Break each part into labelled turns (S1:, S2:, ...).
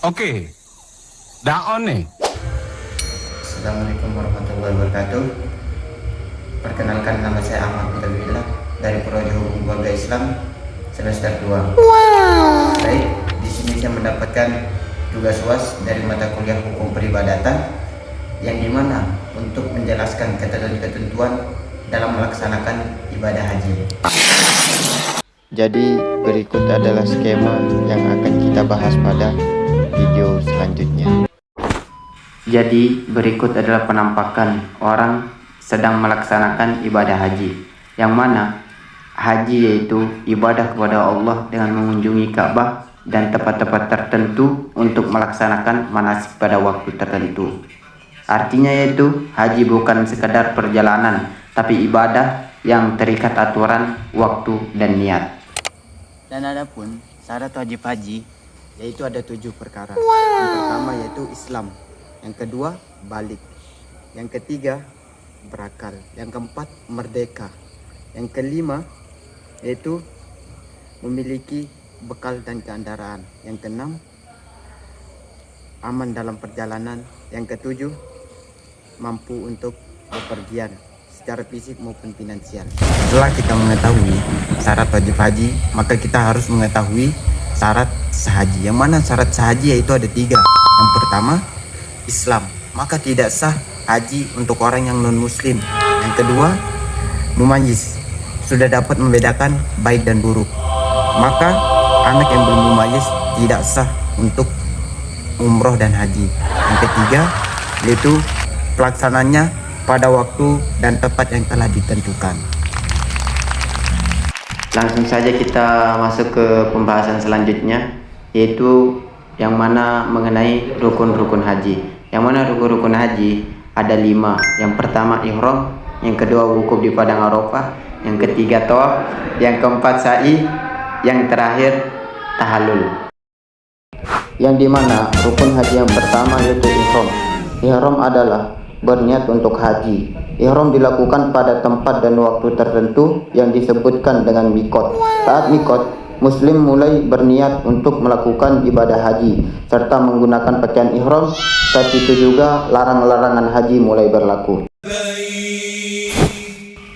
S1: Oke, daon nih.
S2: Assalamualaikum warahmatullahi wabarakatuh. Perkenalkan, nama saya Ahmad Mutawillah dari Prodi Hukum Keluarga Islam semester 2. Baik, di sini saya mendapatkan tugas UAS dari mata kuliah Hukum Peribadatan yang dimana untuk menjelaskan ketentuan dalam melaksanakan ibadah haji. Jadi berikut adalah skema yang akan kita bahas pada video selanjutnya. Jadi berikut adalah penampakan orang sedang melaksanakan ibadah haji, yang mana haji yaitu ibadah kepada Allah dengan mengunjungi Ka'bah dan tempat-tempat tertentu untuk melaksanakan manasik pada waktu tertentu. Artinya yaitu haji bukan sekadar perjalanan, tapi ibadah yang terikat aturan, waktu, dan niat. Dan adapun syarat wajib haji yaitu ada 7 perkara. Yang pertama yaitu Islam, yang kedua balik, yang ketiga berakal, yang keempat merdeka, yang kelima yaitu memiliki bekal dan kendaraan, yang keenam aman dalam perjalanan, yang ketujuh mampu untuk bepergian secara fisik maupun finansial. Setelah kita mengetahui syarat wajib haji, maka kita harus mengetahui syarat sehaji, yang mana syarat sehaji yaitu ada 3. Yang pertama Islam, maka tidak sah haji untuk orang yang non muslim. Yang kedua mumayyiz, sudah dapat membedakan baik dan buruk, maka anak yang belum mumayyiz tidak sah untuk umroh dan haji. Yang ketiga yaitu pelaksananya pada waktu dan tempat yang telah ditentukan. Langsung saja kita masuk ke pembahasan selanjutnya, yaitu yang mana mengenai rukun-rukun haji. Yang mana rukun-rukun haji ada 5. Yang pertama ihram, yang kedua wukuf di padang Arafah, yang ketiga tawaf, yang keempat sa'i, yang terakhir tahallul. Yang dimana rukun haji yang pertama yaitu ihram. Ihram adalah berniat untuk haji. Ihram dilakukan pada tempat dan waktu tertentu yang disebutkan dengan mikot. Saat mikot, muslim mulai berniat untuk melakukan ibadah haji serta menggunakan pakaian ihram. Saat itu juga larangan-larangan haji mulai berlaku.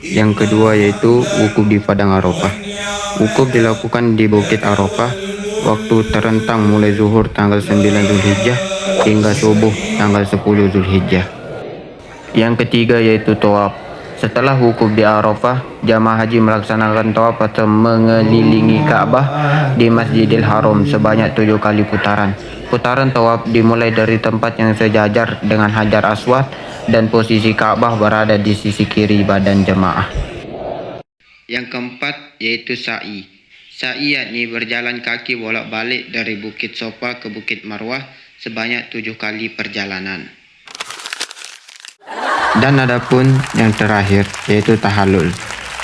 S2: Yang kedua yaitu wukuf di padang Arafah. Wukuf dilakukan di Bukit Arafah waktu terentang mulai zuhur tanggal 9 Zulhijjah hingga subuh tanggal 10 Zulhijjah. Yang ketiga yaitu tawaf. Setelah wukuf di Arafah, jamaah haji melaksanakan tawaf atau mengelilingi Ka'bah di Masjidil Haram sebanyak 7 kali putaran. Putaran tawaf dimulai dari tempat yang sejajar dengan Hajar Aswad dan posisi Ka'bah berada di sisi kiri badan jemaah. Yang keempat yaitu sa'i. Sa'i yakni berjalan kaki bolak-balik dari Bukit Sofa ke Bukit Marwah sebanyak 7 kali perjalanan. Dan adapun yang terakhir yaitu tahallul.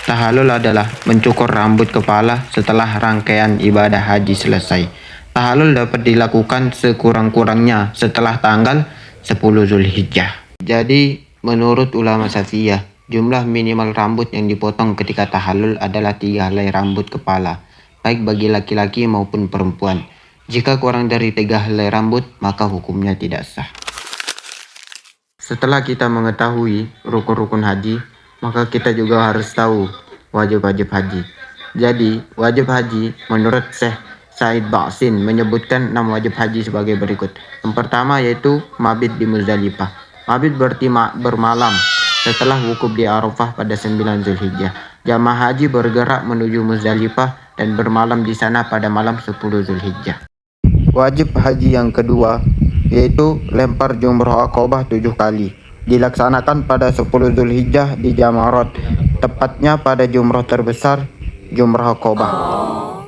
S2: Tahallul adalah mencukur rambut kepala setelah rangkaian ibadah haji selesai. Tahallul dapat dilakukan sekurang-kurangnya setelah tanggal 10 Zulhijjah. Jadi menurut ulama Syafi'iyah, jumlah minimal rambut yang dipotong ketika tahallul adalah 3 helai rambut kepala, baik bagi laki-laki maupun perempuan. Jika kurang dari 3 helai rambut, maka hukumnya tidak sah. Setelah kita mengetahui rukun-rukun haji, maka kita juga harus tahu wajib-wajib haji. Jadi, wajib haji menurut Syekh Said Ba'sin menyebutkan 6 wajib haji sebagai berikut. Yang pertama yaitu mabit di Muzdalifah. Mabit berarti bermalam setelah wukuf di Arafah pada 9 Zulhijjah. Jamaah haji bergerak menuju Muzdalifah dan bermalam di sana pada malam 10 Zulhijjah. Wajib haji yang kedua yaitu lempar jumrah Aqabah 7 kali. Dilaksanakan pada 10 Zulhijjah di Jamarat, tepatnya pada jumrah terbesar, jumrah Aqabah.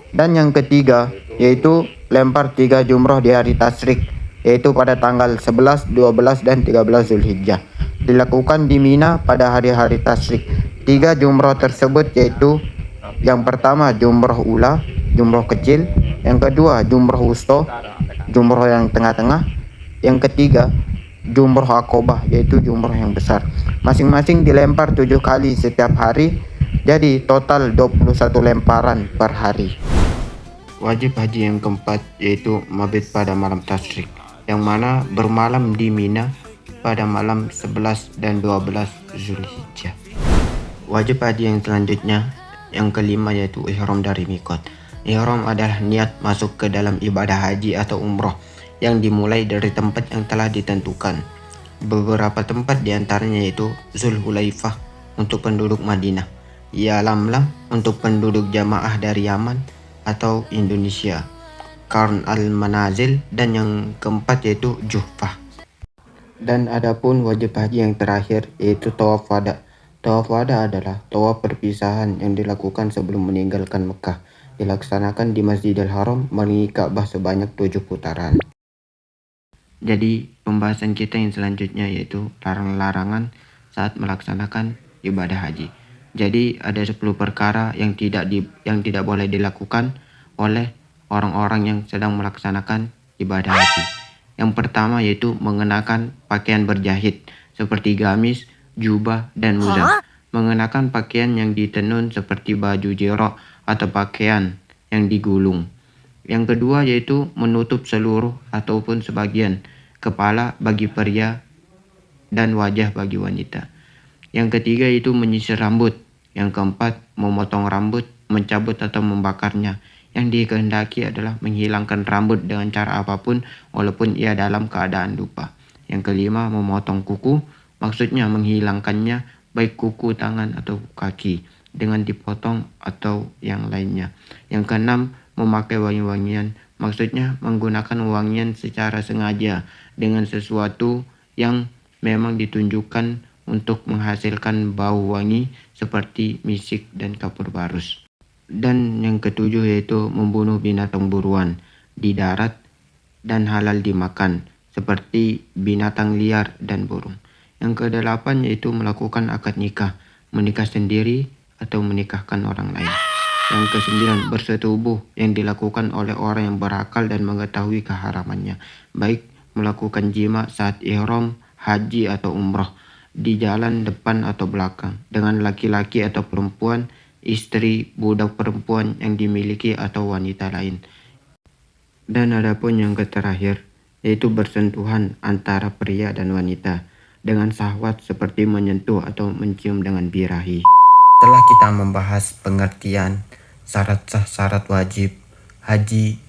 S2: Dan yang ketiga yaitu lempar 3 jumrah di hari tasyrik, yaitu pada tanggal 11, 12, dan 13 Zulhijjah. Dilakukan di Mina pada hari-hari tasyrik. 3 jumrah tersebut yaitu yang pertama jumrah ula, jumrah kecil, yang kedua jumrah wusta, jumrah yang tengah-tengah, yang ketiga jumrah Aqabah yaitu jumrah yang besar. Masing-masing dilempar 7 kali setiap hari, jadi total 21 lemparan per hari. wajib haji yang keempat yaitu mabit pada malam tasyrik, yang mana bermalam di Mina pada malam 11 dan 12 Zulhijjah. Wajib haji yang selanjutnya, yang kelima, yaitu ihram dari mikot. Ihram adalah niat masuk ke dalam ibadah haji atau umroh yang dimulai dari tempat yang telah ditentukan. Beberapa tempat diantaranya yaitu Zulhulaifah untuk penduduk Madinah, Yalamlam untuk penduduk jamaah dari Yaman atau Indonesia, Qarn al-Manazil, dan yang keempat yaitu Juhfah. Dan adapun wajib haji yang terakhir yaitu tawaf wada. Tawaf wada adalah tawaf perpisahan yang dilakukan sebelum meninggalkan Mekah. Dilaksanakan di Masjidil Haram melilit Ka'bah sebanyak 7 putaran. Jadi pembahasan kita yang selanjutnya yaitu larangan-larangan saat melaksanakan ibadah haji. Jadi ada 10 perkara yang tidak boleh dilakukan oleh orang-orang yang sedang melaksanakan ibadah haji. Yang pertama yaitu mengenakan pakaian berjahit seperti gamis, jubah, dan muzah. Mengenakan pakaian yang ditenun seperti baju jerok atau pakaian yang digulung. Yang kedua yaitu menutup seluruh ataupun sebagian kepala bagi pria dan wajah bagi wanita. Yang ketiga itu menyisir rambut. Yang keempat memotong rambut, mencabut atau membakarnya. Yang dikehendaki adalah menghilangkan rambut dengan cara apapun walaupun ia dalam keadaan lupa. Yang kelima memotong kuku, maksudnya menghilangkannya baik kuku tangan atau kaki dengan dipotong atau yang lainnya. Yang keenam memakai wangi-wangian, maksudnya menggunakan wangian secara sengaja dengan sesuatu yang memang ditunjukkan untuk menghasilkan bau wangi seperti misik dan kapur barus. Dan yang ketujuh yaitu membunuh binatang buruan di darat dan halal dimakan seperti binatang liar dan burung. Yang kedelapan yaitu melakukan akad nikah, menikah sendiri atau menikahkan orang lain. Yang kesembilan bersetubuh yang dilakukan oleh orang yang berakal dan mengetahui keharamannya, baik melakukan jima saat ihram haji atau umroh, di jalan depan atau belakang, dengan laki-laki atau perempuan, istri, budak perempuan yang dimiliki atau wanita lain. Dan adapun yang terakhir yaitu bersentuhan antara pria dan wanita dengan syahwat seperti menyentuh atau mencium dengan birahi. Setelah kita membahas pengertian syarat-syarat wajib haji,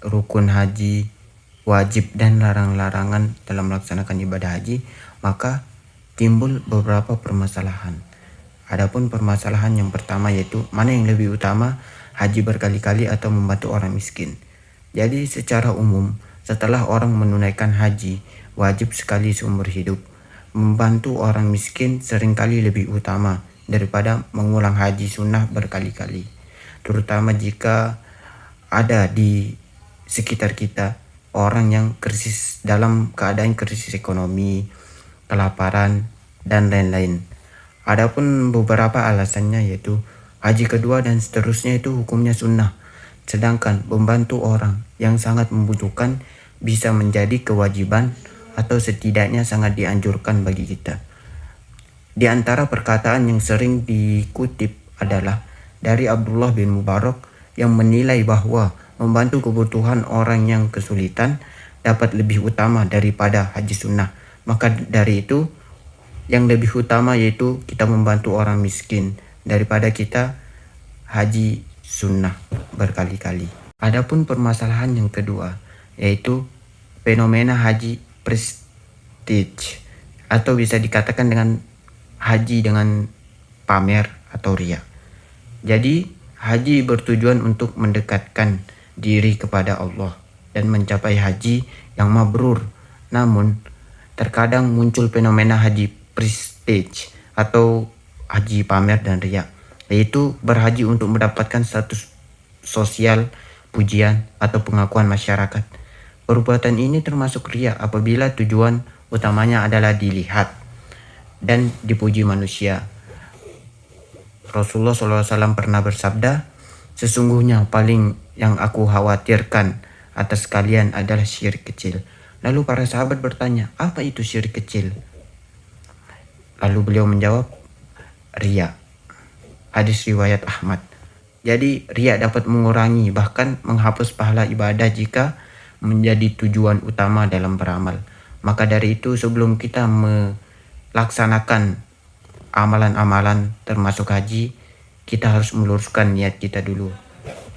S2: rukun haji, wajib dan larangan-larangan dalam melaksanakan ibadah haji, maka timbul beberapa permasalahan. Adapun permasalahan yang pertama yaitu mana yang lebih utama, haji berkali-kali atau membantu orang miskin. Jadi secara umum setelah orang menunaikan haji wajib sekali seumur hidup, membantu orang miskin seringkali lebih utama daripada mengulang haji sunnah berkali-kali. Terutama jika ada di sekitar kita orang yang dalam keadaan krisis ekonomi, kelaparan, dan lain-lain. Adapun beberapa alasannya yaitu haji kedua dan seterusnya itu hukumnya sunnah, sedangkan membantu orang yang sangat membutuhkan bisa menjadi kewajiban atau setidaknya sangat dianjurkan bagi kita. Di antara perkataan yang sering dikutip adalah dari Abdullah bin Mubarak yang menilai bahwa membantu kebutuhan orang yang kesulitan dapat lebih utama daripada haji sunnah. Maka dari itu yang lebih utama yaitu kita membantu orang miskin daripada kita haji sunnah berkali-kali. Adapun permasalahan yang kedua yaitu fenomena haji prestige atau bisa dikatakan dengan haji dengan pamer atau riya. Jadi haji bertujuan untuk mendekatkan diri kepada Allah dan mencapai haji yang mabrur. Namun terkadang muncul fenomena haji prestige atau haji pamer dan riya, yaitu berhaji untuk mendapatkan status sosial, pujian, atau pengakuan masyarakat. Perbuatan ini termasuk riya apabila tujuan utamanya adalah dilihat dan dipuji manusia. Rasulullah SAW pernah bersabda, sesungguhnya paling yang aku khawatirkan atas kalian adalah syirik kecil. Lalu para sahabat bertanya, apa itu syirik kecil? Lalu beliau menjawab, riya. Hadis riwayat Ahmad. Jadi riya dapat mengurangi bahkan menghapus pahala ibadah jika menjadi tujuan utama dalam beramal. Maka dari itu sebelum kita melaksanakan amalan-amalan termasuk haji, kita harus meluruskan niat kita dulu.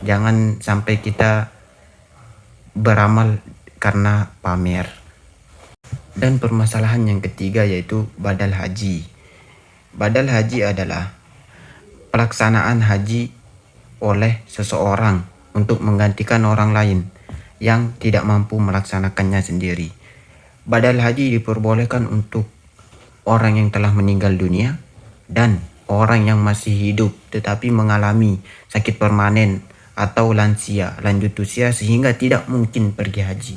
S2: Jangan sampai kita beramal karena pamer. Dan permasalahan yang ketiga yaitu badal haji. Badal haji adalah pelaksanaan haji oleh seseorang untuk menggantikan orang lain yang tidak mampu melaksanakannya sendiri. Badal haji diperbolehkan untuk orang yang telah meninggal dunia dan orang yang masih hidup tetapi mengalami sakit permanen atau lansia, lanjut usia sehingga tidak mungkin pergi haji.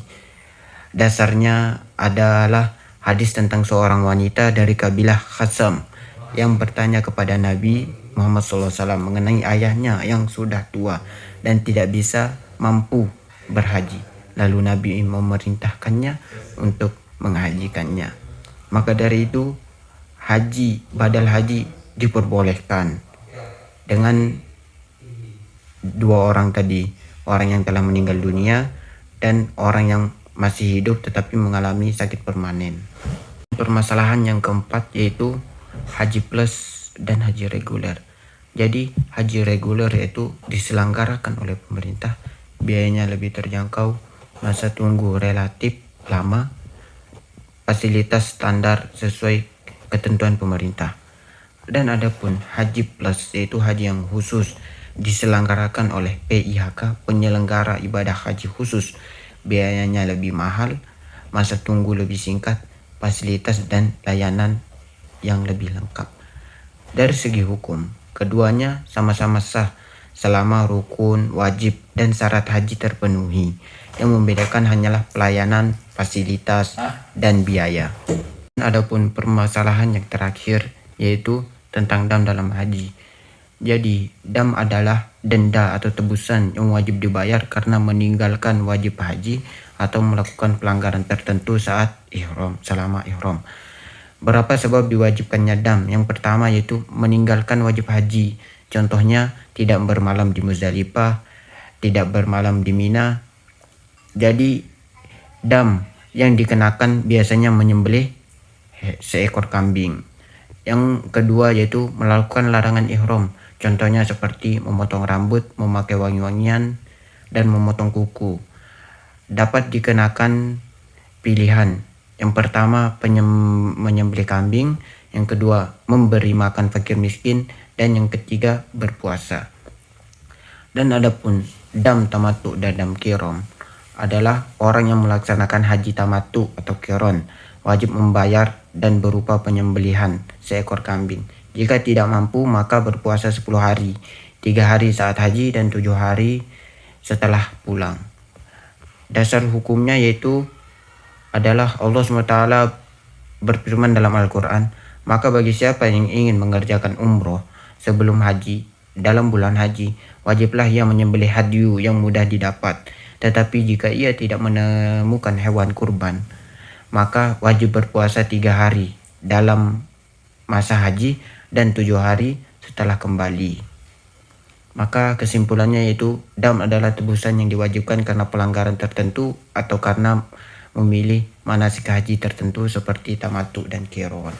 S2: Dasarnya adalah hadis tentang seorang wanita dari kabilah Khasam yang bertanya kepada Nabi Muhammad SAW mengenai ayahnya yang sudah tua dan tidak bisa mampu berhaji. Lalu Nabi memerintahkannya untuk menghajikannya. Maka dari itu badal haji diperbolehkan dengan dua orang tadi, orang yang telah meninggal dunia dan orang yang masih hidup tetapi mengalami sakit permanen. Permasalahan yang keempat yaitu haji plus dan haji reguler. Jadi haji reguler yaitu diselenggarakan oleh pemerintah, biayanya lebih terjangkau, masa tunggu relatif lama, fasilitas standar sesuai ketentuan pemerintah. Dan adapun haji plus yaitu haji yang khusus diselenggarakan oleh PIHK, penyelenggara ibadah haji khusus, biayanya lebih mahal, masa tunggu lebih singkat, fasilitas dan layanan yang lebih lengkap. Dari segi hukum, keduanya sama-sama sah selama rukun, wajib, dan syarat haji terpenuhi. Yang membedakan hanyalah pelayanan, fasilitas, dan biaya. Adapun permasalahan yang terakhir yaitu tentang dam dalam haji. Jadi dam adalah denda atau tebusan yang wajib dibayar karena meninggalkan wajib haji atau melakukan pelanggaran tertentu saat selama ihram. Berapa sebab diwajibkannya dam? Yang pertama yaitu meninggalkan wajib haji. Contohnya tidak bermalam di Muzdalifah, tidak bermalam di Mina. Jadi dam yang dikenakan biasanya menyembelih seekor kambing. Yang kedua yaitu melakukan larangan ihram. Contohnya seperti memotong rambut, memakai wangi-wangian, dan memotong kuku. Dapat dikenakan pilihan. Yang pertama menyembelih kambing, yang kedua memberi makan fakir miskin, dan yang ketiga berpuasa. Dan adapun dam tamattu dan dam qiron adalah orang yang melaksanakan haji tamattu atau qiron wajib membayar dan berupa penyembelihan seekor kambing. Jika tidak mampu maka berpuasa 10 hari, 3 hari saat haji dan 7 hari setelah pulang. Dasar hukumnya yaitu adalah Allah SWT berfirman dalam Al-Quran, maka bagi siapa yang ingin mengerjakan umroh sebelum haji, dalam bulan haji, wajiblah ia menyembelih hadyu yang mudah didapat. Tetapi jika ia tidak menemukan hewan kurban, maka wajib berpuasa 3 hari dalam masa haji dan 7 hari setelah kembali. Maka kesimpulannya yaitu dam adalah tebusan yang diwajibkan karena pelanggaran tertentu atau karena memilih manasik haji tertentu seperti tamattu dan qiron.